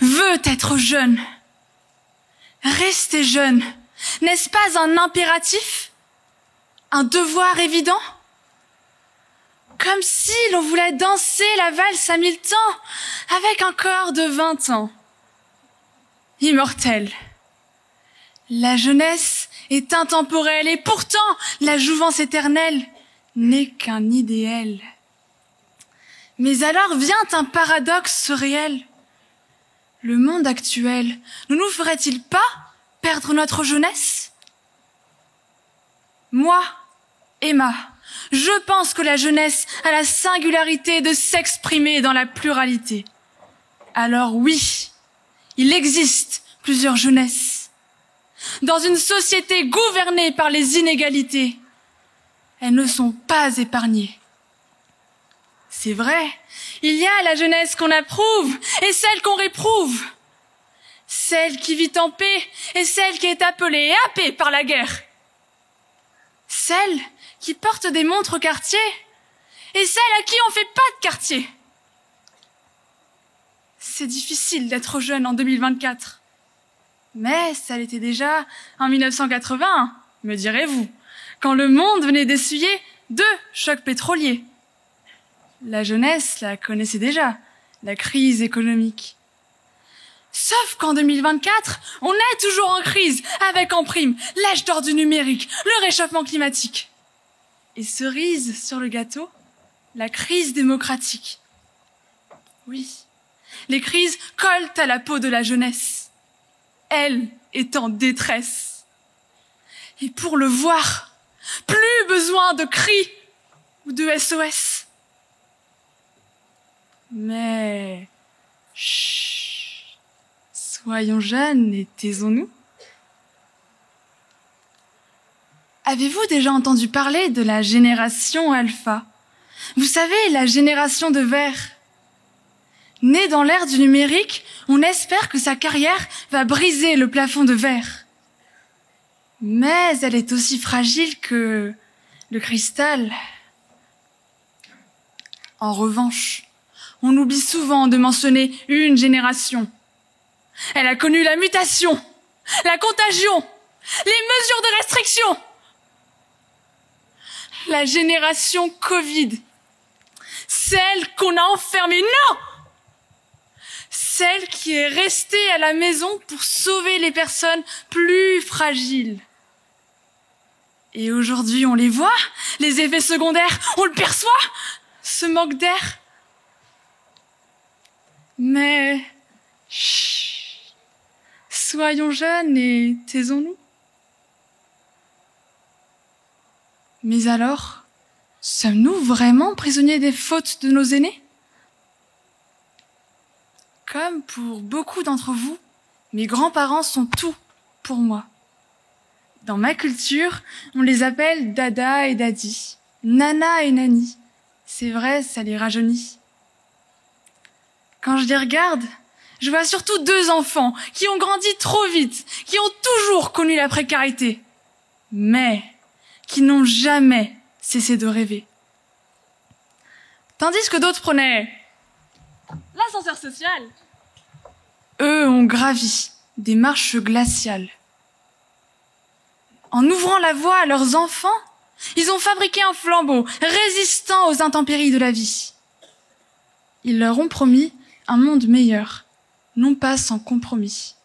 veut être jeune. Rester jeune, n'est-ce pas un impératif? Un devoir évident? Comme si l'on voulait danser la valse à 1000 temps avec un corps de 20 ans. Immortel. La jeunesse est intemporelle et pourtant la jouvence éternelle n'est qu'un idéal. Mais alors vient un paradoxe réel. Le monde actuel ne nous ferait-il pas perdre notre jeunesse? Moi, Emma, je pense que la jeunesse a la singularité de s'exprimer dans la pluralité. Alors oui, il existe plusieurs jeunesses. Dans une société gouvernée par les inégalités, elles ne sont pas épargnées. C'est vrai, il y a la jeunesse qu'on approuve et celle qu'on réprouve. Celle qui vit en paix et celle qui est appelée et happée par la guerre. Celle qui porte des montres au quartier et celle à qui on fait pas de quartier. C'est difficile d'être jeune en 2024. Mais ça l'était déjà en 1980, me direz-vous, quand le monde venait d'essuyer 2 chocs pétroliers. La jeunesse la connaissait déjà, la crise économique. Sauf qu'en 2024, on est toujours en crise, avec en prime l'âge d'or du numérique, le réchauffement climatique. Et cerise sur le gâteau, la crise démocratique. Oui, les crises collent à la peau de la jeunesse. Elle est en détresse. Et pour le voir, plus besoin de cris ou de SOS. Mais, chut, soyons jeunes et taisons-nous. Avez-vous déjà entendu parler de la génération alpha? Vous savez, la génération de verre. Née dans l'ère du numérique, on espère que sa carrière va briser le plafond de verre. Mais elle est aussi fragile que le cristal. En revanche, on oublie souvent de mentionner une génération. Elle a connu la mutation, la contagion, les mesures de restriction. La génération Covid. Celle qu'on a enfermée. Non! Celle qui est restée à la maison pour sauver les personnes plus fragiles. Et aujourd'hui, on les voit, les effets secondaires, on le perçoit, ce manque d'air. Mais, chut, soyons jeunes et taisons-nous. Mais alors, sommes-nous vraiment prisonniers des fautes de nos aînés? Comme pour beaucoup d'entre vous, mes grands-parents sont tout pour moi. Dans ma culture, on les appelle Dada et Daddy, Nana et Nani. C'est vrai, ça les rajeunit. Quand je les regarde, je vois surtout 2 enfants qui ont grandi trop vite, qui ont toujours connu la précarité, mais qui n'ont jamais cessé de rêver. Tandis que d'autres prenaient l'ascenseur social, eux ont gravi des marches glaciales. En ouvrant la voie à leurs enfants, ils ont fabriqué un flambeau résistant aux intempéries de la vie. Ils leur ont promis un monde meilleur, non pas sans compromis.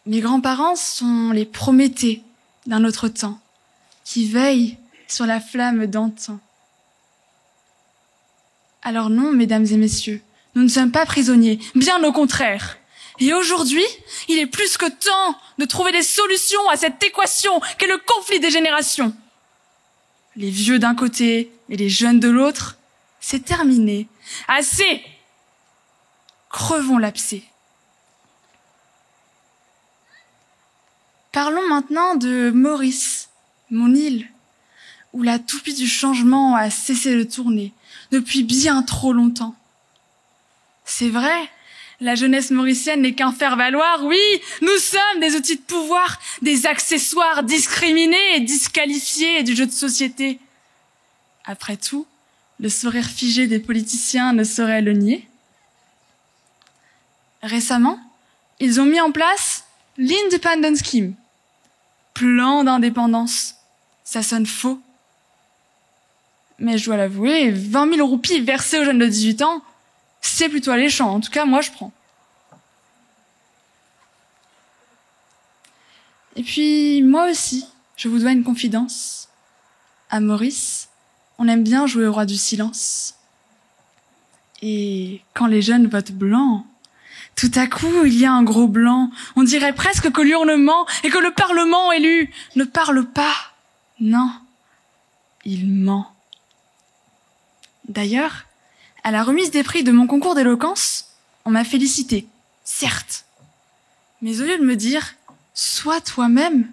Mes grands-parents sont les Prométhées d'un autre temps, qui veillent sur la flamme d'antan. Alors non, mesdames et messieurs, nous ne sommes pas prisonniers, bien au contraire. Et aujourd'hui, il est plus que temps de trouver des solutions à cette équation qu'est le conflit des générations. Les vieux d'un côté et les jeunes de l'autre, c'est terminé. Assez! Crevons l'abcès. Parlons maintenant de Maurice, mon île, où la toupie du changement a cessé de tourner depuis bien trop longtemps. C'est vrai, la jeunesse mauricienne n'est qu'un faire-valoir, oui, nous sommes des outils de pouvoir, des accessoires discriminés et disqualifiés du jeu de société. Après tout, le sourire figé des politiciens ne saurait le nier. Récemment, ils ont mis en place l'Independence Scheme. Plan d'indépendance. Ça sonne faux. Mais je dois l'avouer, 20 000 roupies versées aux jeunes de 18 ans, c'est plutôt alléchant. En tout cas, moi, je prends. Et puis, moi aussi, je vous dois une confidence. À Maurice, on aime bien jouer au roi du silence. Et quand les jeunes votent blanc, tout à coup, il y a un gros blanc. On dirait presque que l'hurlement et que le Parlement élu ne parle pas. Non, il ment. D'ailleurs, à la remise des prix de mon concours d'éloquence, on m'a félicité, certes. Mais au lieu de me dire « Sois toi-même »,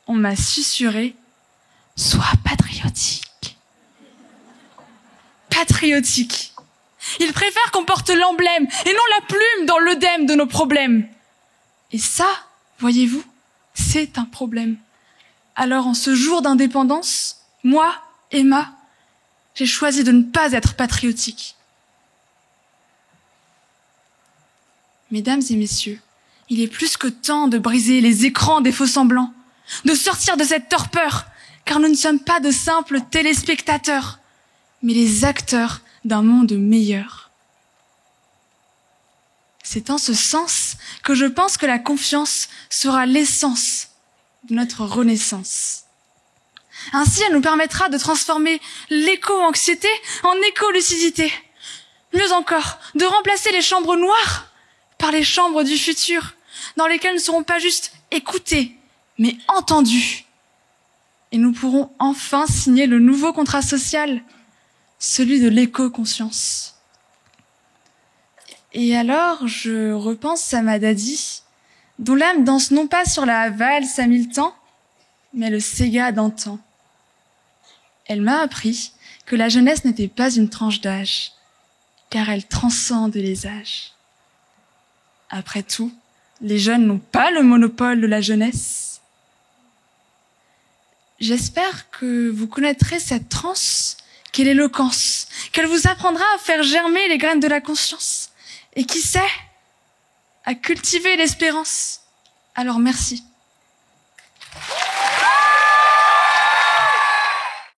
on m'a susurré « Sois patriotique ». Patriotique. Ils préfèrent qu'on porte l'emblème et non la plume dans l'œdème de nos problèmes. Et ça, voyez-vous, c'est un problème. Alors en ce jour d'indépendance, moi, Emma, j'ai choisi de ne pas être patriotique. Mesdames et messieurs, il est plus que temps de briser les écrans des faux-semblants, de sortir de cette torpeur, car nous ne sommes pas de simples téléspectateurs, mais les acteurs d'un monde meilleur. C'est en ce sens que je pense que la confiance sera l'essence de notre renaissance. Ainsi, elle nous permettra de transformer l'éco-anxiété en éco-lucidité. Mieux encore, de remplacer les chambres noires par les chambres du futur, dans lesquelles ne seront pas juste écoutés, mais entendus. Et nous pourrons enfin signer le nouveau contrat social, celui de l'éco-conscience. Et alors, je repense à ma daddy, dont l'âme danse non pas sur la valse à 1000 temps, mais le Sega d'antan. Elle m'a appris que la jeunesse n'était pas une tranche d'âge, car elle transcende les âges. Après tout, les jeunes n'ont pas le monopole de la jeunesse. J'espère que vous connaîtrez cette transe qu'est l'éloquence, qu'elle vous apprendra à faire germer les graines de la conscience, et qui sait, à cultiver l'espérance. Alors merci.